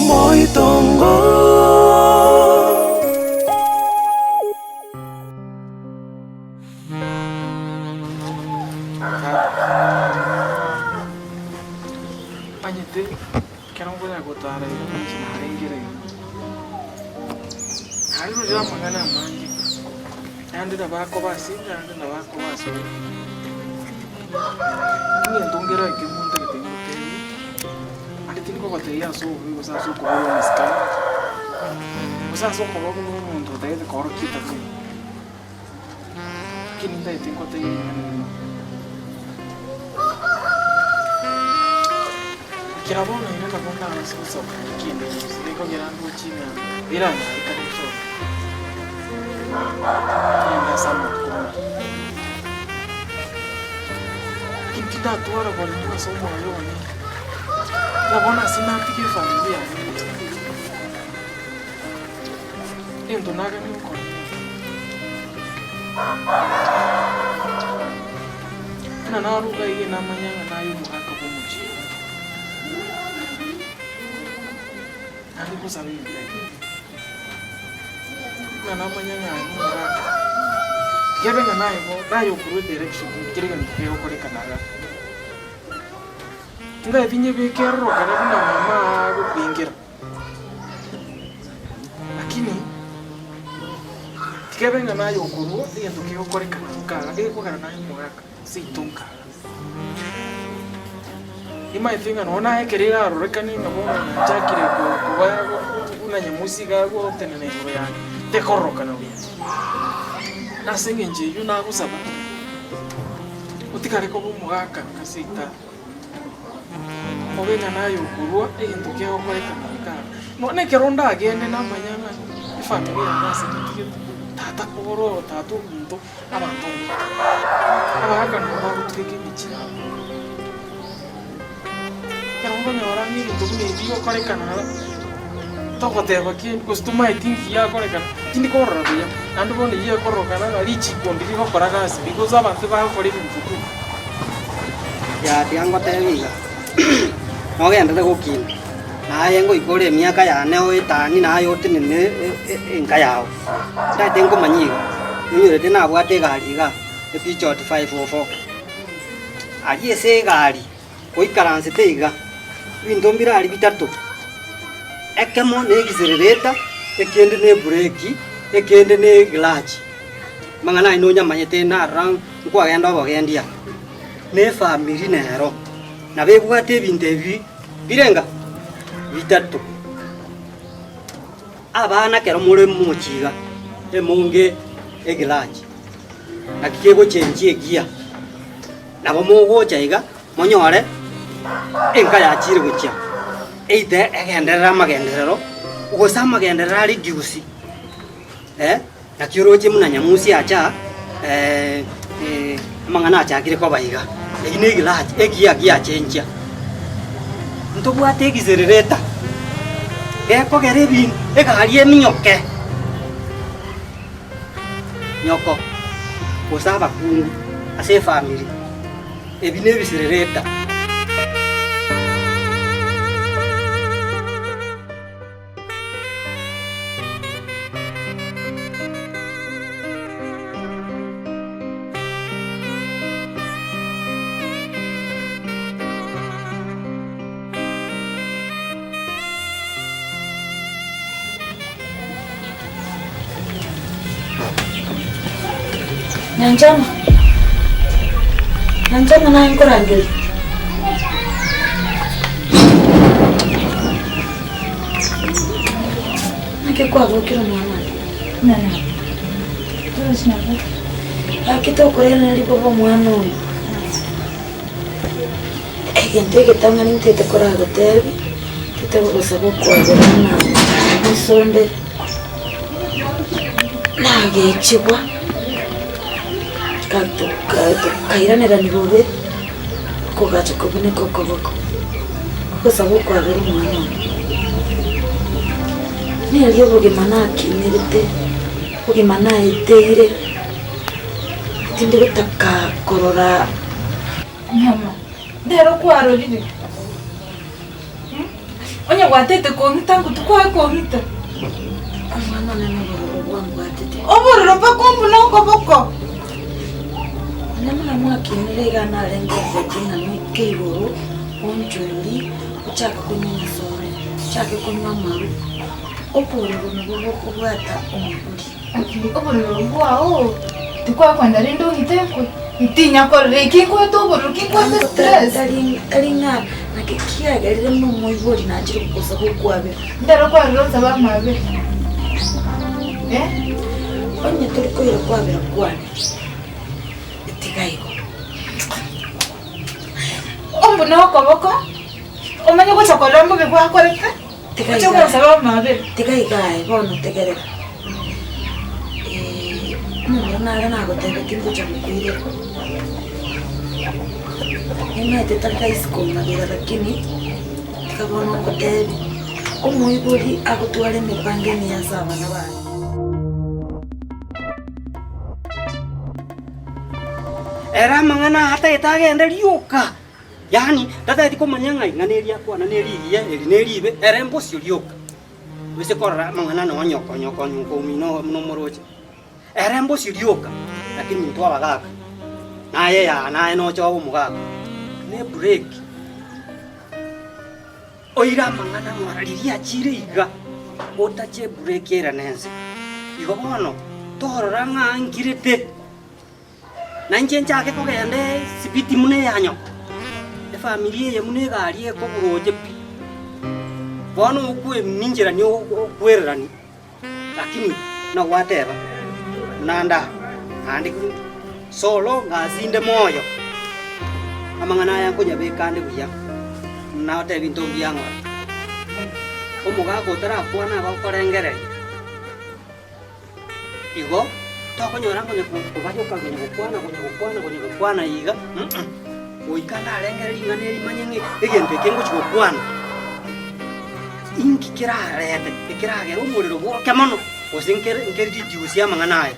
moitongo Anyete kero ngoja gutara iyo mukina arengere hariho rya magana mangi andi nabako basinga andi nabako baso ni ndongera ikimunta ketengote andi tinko bateya so usa so ko bolo miska usa so ko bolo muntu taite koro kita kini ndai tinko te kirabona ina kabona so kindi siko girando china ira na ikariso ina sama kinti da tuara kwa nini so mo yo ni labona sina tiki familia endo naga ni ko na naruga iyi namanya na yu muhaka ko muchi Aku sabi na namanya ngani ngaka kebe ngana ibo dayo kuru direction kirega ngiyo kore kanaga nda tinye be kerro kana kuna mama go pingira lakini kebe ngana yo kuru ndiyo kiyo kore kanaga ko kana na ngaka situnka ima ifinga nona ekerera rorekani ngabona njakire ko kubago una nyamusiga go tenene ngoro yange tekoroka na uya nasenge nje yuna kusaba utikare ko bumugaka kasita obenga nayo kurwa enduke okoreka nka none keronda agende namanyanga ifamilia nase tiyo tata koro tatu muntu abantu abaka no barutike bichira Karongo nyorangi ndugu ndio kore kana toko teba ki kustuma itingi ya kore kana tindi korra bya andu bone ye korro kana lichi kondi ko kora gas because abantu ba kore bintu ya tiango tebiga no genda de gukin na yengo ikore miaka ya neo itani na yo tinene enka yao ta tengo manyiga yure tena bwate gari ga epichot 544 ali ese gari koikaranse teiga windombira ali bitatu ekemo ne giserereta ekende ne breki ekende ne glachi mangana ino nyamanyete na ran kwa genda bogendia ne family nero na begwate binte birenga bitatu abana kero muri muchiga emonge eglachi na kikego chenji egia nabo mogo chaiga monyore enka ya chiri gucha eite egenderera magenderero ugosama magenderera ari diusi na kioroje muna nyamusi acha mangana acha kire ko baiga ine gilaji egia chenja ntobwate gizerereta eko gerebin egari eminyoke nyoko kusaba kungu ase family ebine biserereta Nanjama na yung kurangil. Nakikuha ko kilo mama. Nana. Terus napa? Kita ukuran dari papa muano. Gente kita nganing kita kurang hotel. Kita berusaha kuat dengan misonde. Lagi cipa. Kairane rani bobe ko gacho ko bine ko sabo kwa gari mwana ni aliyo boge mana kinirite boge mana iteire tinde gutaka korora nyama ndero kwaro riri onya Omanya watete kongita ngutukwa kongita. Mwana nene wangu atete. Obororo pakombu noko boko. Namuna mwakinire gana lengeze kina mikiro onjuri uchaka kunyanya sore. Chake kunywa maru. Obororo nubo kubata omuri. Obororo bwao. Tukwa kwanda rindo hitemko. Itinya korre kinko to obororo kinko stress. Taringa nakikia galire no moibori najiri kukosa kokwabe. Ndaro kwa roza ba mabe. Onye turiko ira kwabira kwane. Etigaiko. Ombu noko boko. Omanya ko chakolombo be kwa koreka. Tigaiko. Choko saba mabe. Tigaiko bono tegere. Mwana nara gotebe kingo chamukwire. Nimete takaisko magira lakini tikabona gotebe. Omuibori agutware mipange ni ya saba na bana. Era mangana hata itagenda rioka. Yani tata itiko manyanga nganeria kwa na nerigie erineribe erembo sirioka. Wese korra mangana no nyoko nyuko mino moroche. Erembo sirioka lakini mtu abagaka. Naye ya naye no chobo mugaka. Ne break. Oira mangana mwariria chire iga. Otache break era nense. Igo bono torora ngangirete. Nanjen chake kogende sibiti mune yanyo. E familia ye mune gari e ko buroje pi. Bono ukwe minjira ni okwererani. Lakini na whatever. Nanda andi solo ngazinde moyo. Amangana yango nyabe kande buya. Na ote binto byango. Omuga ko tara kwana ba korengere. Igo toko nyorango nyakubayo kwenye kukwana iga. Oikanda arengere ingane rimanyenge egente kengo chukwana. Inki kiragera umuriro gwoke mono. Osinkere reduce ya manganaye.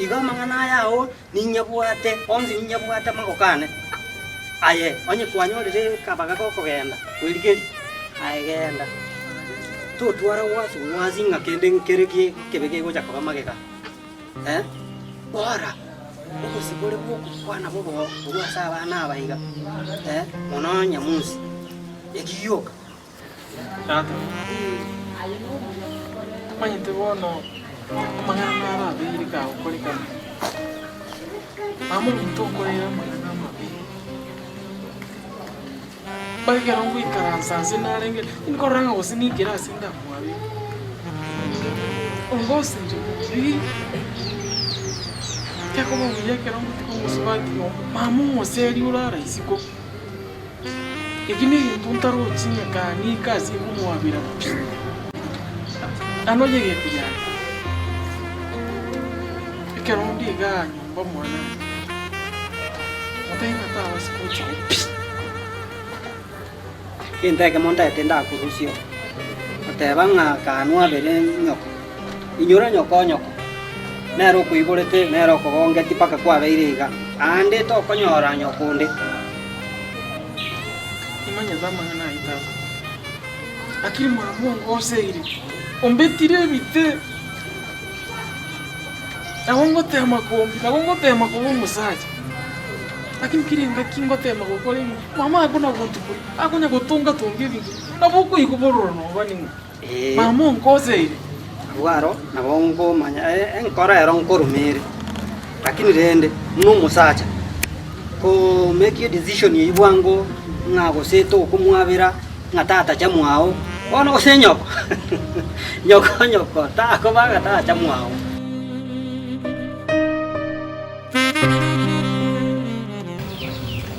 Iga manganaye ao ninyabwate onzi ninyabwate makokane. Aye onye kwanyorire kabaga kokogenda. Wirigeri ayegenda. Tutwara wazi ngakende nkereki kebege goja kabamageka. Bora ukusibole kwana bobo urwasa bana abayiga mono nyamusi ekiyoka tata manyite bono mangana ababiri ka ukolika amo muntu ukorera mangana mabi bagera ngo ikaranza zinarenge inkoranga usinigira sinda mwabi ongose nje como ya que era un tipo musubati mamu seri urara isiko ikini tuntaro chinya kani kazi kumwabira anoje gekuya ikero ndiga nyumba mwana mutaina tawa sikocha Kente ke monta etenda kurusio atebanga kanwa bere nyoko inyora nyoko nero kuiborete nero kogonge tipaka kwa beiriga ande to konyora nyokunde imanya zama na itaba akiri mamu ngose iri ombetire bite ahongo tema ko musaje lakini kirenga kingo tema ko kole mama akuna kuntukuri akunya gutunga tunge bintu nabuko ikubororo no bani mamu ngose iri Waro na bongo manya enkora era nkorumere lakini rende no musacha ko make a decision yibwango ngago seto kumwabira ngatata chamwao ono senyoko nyoko ta ko baga ta chamwao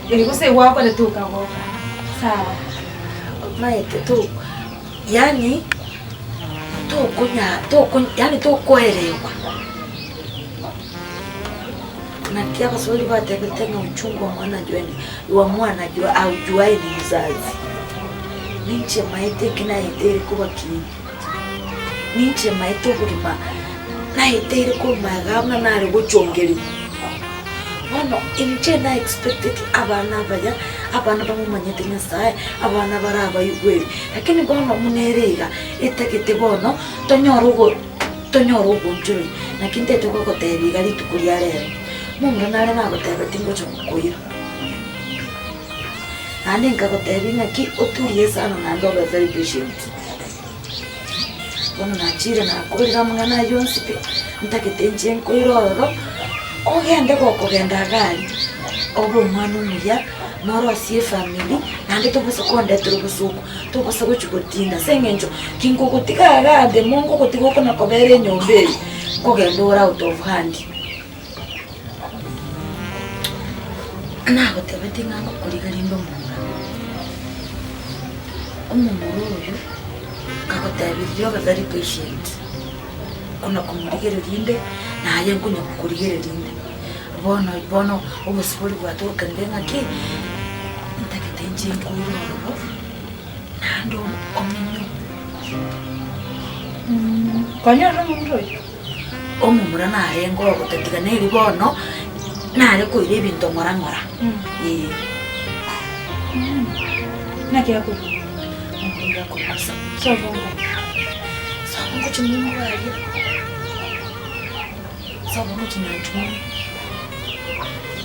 Ili kuse wako le tuka woka. Sawa. Maete tu yani yani tokuelewa na kia Waswahili wategetenga uchungu wa mwana jua au juai ni mzazi ninche maite kina itere kuba kini ninche maite kulima na itere kuba gamna na rego chongeli wano inche na expected abana baya abana bamumanyete Nyasaye abana baraba igweri lakini bono munerega etakete bono tonyora ugonjuri lakini tete koko tebiga litukuria lero mungu nale nagoteba tingo chokuira ane nkagotebi ngaki oturie sana na ndobe very patient bono nachire nakurira mwana yonsi pe ntakete nkoiroro ogende gokogenda gari obo mwana umuya norosie family nande tobose kondetera obusuku tobose gochikotinda sengencho kinkogotika gade mongo gotigo kona kobere nyombe kogenda ora out of hand nagoteba tinganga kuligalindo umumuru uyu kagotebirio very patient kuna kumuligererinde naye ngunya kukuligererinde bono obusubuli bwaturuka ngengaki ntakete nkoiroro nando omenyo konyora mundu omumura narengo ogotetiga neri bono nare koire ebinto ngora nakia ko ngira kurasa sabongo chimungu ali sabongo chinantu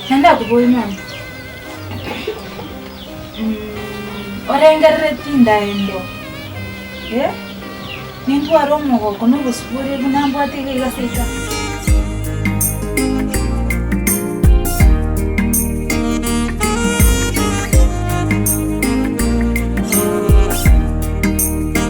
nenda kuboy mama orengarre tinda endo nintwara omugogo n'obusuburi bunambwate igaseita